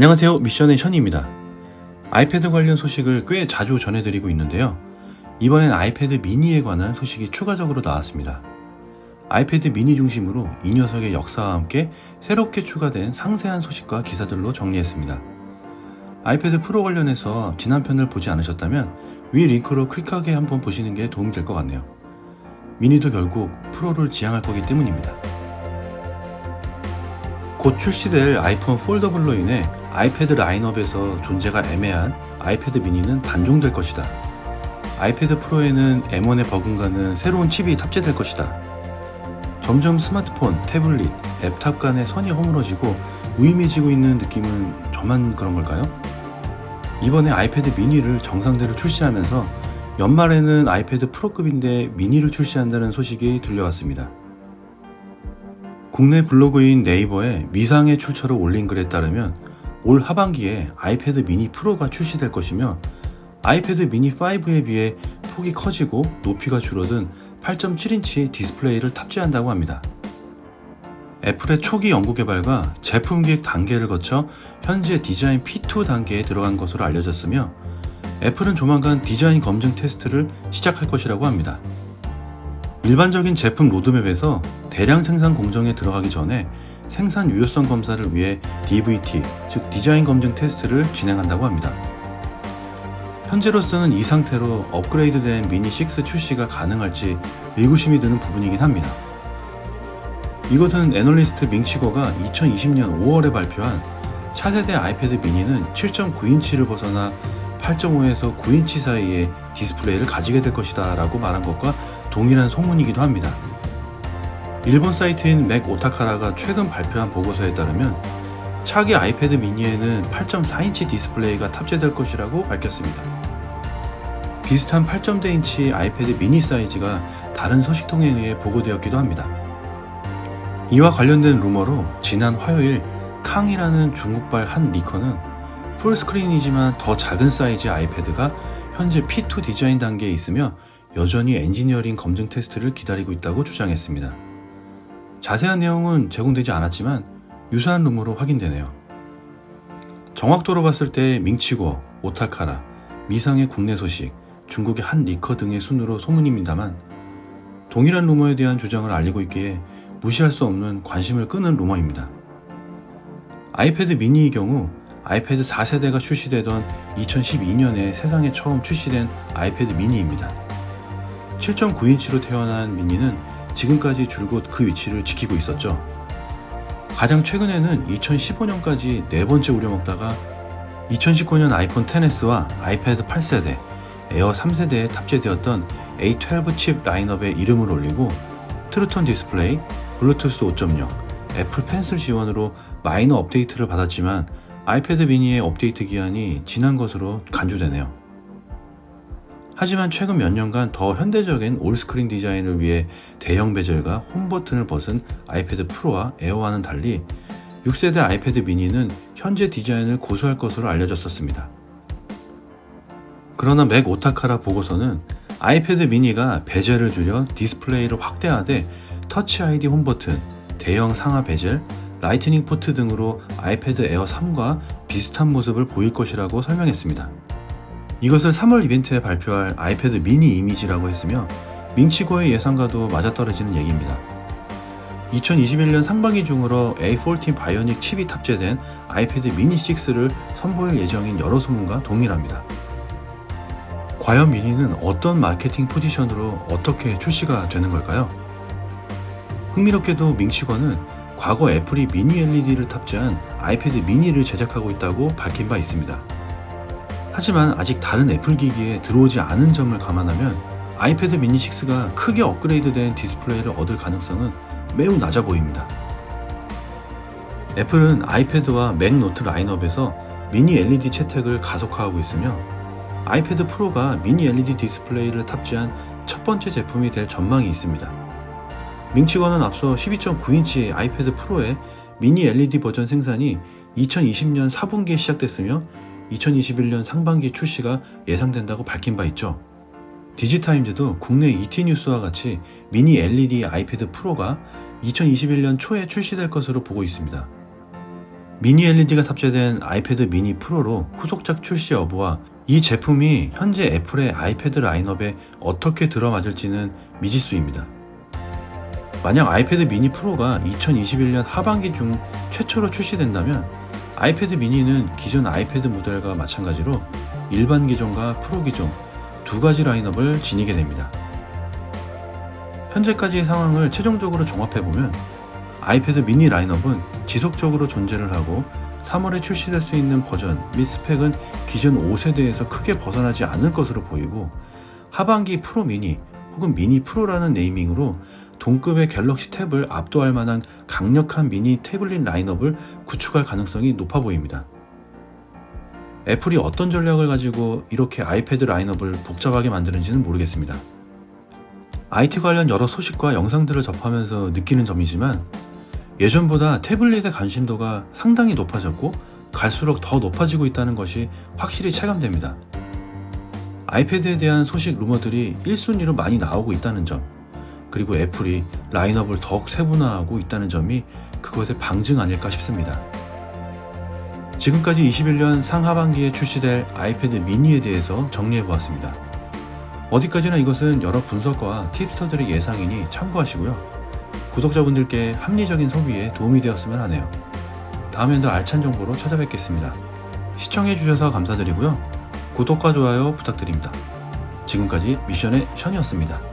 안녕하세요, 미션의 션입니다. 아이패드 관련 소식을 꽤 자주 전해드리고 있는데요. 이번엔 아이패드 미니에 관한 소식이 추가적으로 나왔습니다. 아이패드 미니 중심으로 이 녀석의 역사와 함께 새롭게 추가된 상세한 소식과 기사들로 정리했습니다. 아이패드 프로 관련해서 지난 편을 보지 않으셨다면 위 링크로 클릭하게 한번 보시는 게 도움이 될 것 같네요. 미니도 결국 프로를 지향할 거기 때문입니다. 곧 출시될 아이폰 폴더블로 인해 아이패드 라인업에서 존재가 애매한 아이패드 미니는 단종될 것이다. 아이패드 프로에는 M1에 버금가는 새로운 칩이 탑재될 것이다. 점점 스마트폰, 태블릿, 앱탑 간의 선이 허물어지고 무의미해지고 있는 느낌은 저만 그런 걸까요? 이번에 아이패드 미니를 정상대로 출시하면서 연말에는 아이패드 프로급인데 미니를 출시한다는 소식이 들려왔습니다. 국내 블로그인 네이버에 미상의 출처를 올린 글에 따르면 올 하반기에 아이패드 미니 프로가 출시될 것이며 아이패드 미니 5에 비해 폭이 커지고 높이가 줄어든 8.7인치 디스플레이를 탑재한다고 합니다. 애플의 초기 연구 개발과 제품 기획 단계를 거쳐 현재 디자인 P2 단계에 들어간 것으로 알려졌으며 애플은 조만간 디자인 검증 테스트를 시작할 것이라고 합니다. 일반적인 제품 로드맵에서 대량 생산 공정에 들어가기 전에 생산 유효성 검사를 위해 DVT, 즉 디자인 검증 테스트를 진행한다고 합니다. 현재로서는 이 상태로 업그레이드된 미니 6 출시가 가능할지 의구심이 드는 부분이긴 합니다. 이것은 애널리스트 밍치거가 2020년 5월에 발표한 차세대 아이패드 미니는 7.9인치를 벗어나 8.5에서 9인치 사이의 디스플레이를 가지게 될 것이다 라고 말한 것과 동일한 소문이기도 합니다. 일본 사이트인 맥 오타카라가 최근 발표한 보고서에 따르면 차기 아이패드 미니에는 8.4인치 디스플레이가 탑재될 것이라고 밝혔습니다. 비슷한 8.0인치 아이패드 미니 사이즈가 다른 서식통에 의해 보고되었기도 합니다. 이와 관련된 루머로 지난 화요일 캉이라는 중국발 한 리커는 풀스크린이지만 더 작은 사이즈의 아이패드가 현재 P2 디자인 단계에 있으며 여전히 엔지니어링 검증 테스트를 기다리고 있다고 주장했습니다. 자세한 내용은 제공되지 않았지만 유사한 루머로 확인되네요. 정확도로 봤을 때 밍치고, 오타카라, 미상의 국내 소식, 중국의 한 리커 등의 순으로 소문입니다만 동일한 루머에 대한 주장을 알리고 있기에 무시할 수 없는 관심을 끄는 루머입니다. 아이패드 미니의 경우 아이패드 4세대가 출시되던 2012년에 세상에 처음 출시된 아이패드 미니입니다. 7.9인치로 태어난 미니는 지금까지 줄곧 그 위치를 지키고 있었죠. 가장 최근에는 2015년까지 네 번째 우려먹다가 2019년 아이폰 XS와 아이패드 8세대, 에어 3세대에 탑재되었던 A12 칩 라인업에 이름을 올리고 트루톤 디스플레이, 블루투스 5.0, 애플 펜슬 지원으로 마이너 업데이트를 받았지만 아이패드 미니의 업데이트 기한이 지난 것으로 간주되네요. 하지만 최근 몇 년간 더 현대적인 올스크린 디자인을 위해 대형 베젤과 홈 버튼을 벗은 아이패드 프로와 에어와는 달리 6세대 아이패드 미니는 현재 디자인을 고수할 것으로 알려졌었습니다. 그러나 맥 오타카라 보고서는 아이패드 미니가 베젤을 줄여 디스플레이를 확대하되 터치 아이디 홈 버튼, 대형 상하 베젤, 라이트닝 포트 등으로 아이패드 에어 3과 비슷한 모습을 보일 것이라고 설명했습니다. 이것을 3월 이벤트에 발표할 아이패드 미니 이미지라고 했으며 밍치고의 예상과도 맞아떨어지는 얘기입니다. 2021년 상반기 중으로 A14 바이오닉 칩이 탑재된 아이패드 미니 6를 선보일 예정인 여러 소문과 동일합니다. 과연 미니는 어떤 마케팅 포지션으로 어떻게 출시가 되는 걸까요? 흥미롭게도 밍치거는 과거 애플이 미니 LED를 탑재한 아이패드 미니를 제작하고 있다고 밝힌 바 있습니다. 하지만 아직 다른 애플 기기에 들어오지 않은 점을 감안하면 아이패드 미니 6가 크게 업그레이드된 디스플레이를 얻을 가능성은 매우 낮아 보입니다. 애플은 아이패드와 맥 노트 라인업에서 미니 LED 채택을 가속화하고 있으며 아이패드 프로가 미니 LED 디스플레이를 탑재한 첫 번째 제품이 될 전망이 있습니다. 밍치거는 앞서 12.9인치 아이패드 프로의 미니 LED 버전 생산이 2020년 4분기에 시작됐으며 2021년 상반기 출시가 예상된다고 밝힌 바 있죠. 디지타임즈도 국내 ET뉴스와 같이 미니 LED 아이패드 프로가 2021년 초에 출시될 것으로 보고 있습니다. 미니 LED가 탑재된 아이패드 미니 프로로 후속작 출시 여부와 이 제품이 현재 애플의 아이패드 라인업에 어떻게 들어맞을지는 미지수입니다. 만약 아이패드 미니 프로가 2021년 하반기 중 최초로 출시된다면 아이패드 미니는 기존 아이패드 모델과 마찬가지로 일반 기종과 프로 기종 두 가지 라인업을 지니게 됩니다. 현재까지의 상황을 최종적으로 종합해보면 아이패드 미니 라인업은 지속적으로 존재를 하고 3월에 출시될 수 있는 버전 및 스펙은 기존 5세대에서 크게 벗어나지 않을 것으로 보이고, 하반기 프로 미니 혹은 미니 프로라는 네이밍으로 동급의 갤럭시 탭을 압도할 만한 강력한 미니 태블릿 라인업을 구축할 가능성이 높아 보입니다. 애플이 어떤 전략을 가지고 이렇게 아이패드 라인업을 복잡하게 만드는지는 모르겠습니다. IT 관련 여러 소식과 영상들을 접하면서 느끼는 점이지만 예전보다 태블릿의 관심도가 상당히 높아졌고 갈수록 더 높아지고 있다는 것이 확실히 체감됩니다. 아이패드에 대한 소식 루머들이 1순위로 많이 나오고 있다는 점, 그리고 애플이 라인업을 더욱 세분화하고 있다는 점이 그것의 방증 아닐까 싶습니다. 지금까지 21년 상하반기에 출시될 아이패드 미니에 대해서 정리해보았습니다. 어디까지나 이것은 여러 분석과 팁스터들의 예상이니 참고하시고요. 구독자분들께 합리적인 소비에 도움이 되었으면 하네요. 다음엔 더 알찬 정보로 찾아뵙겠습니다. 시청해주셔서 감사드리고요. 구독과 좋아요 부탁드립니다. 지금까지 미션의 션이었습니다.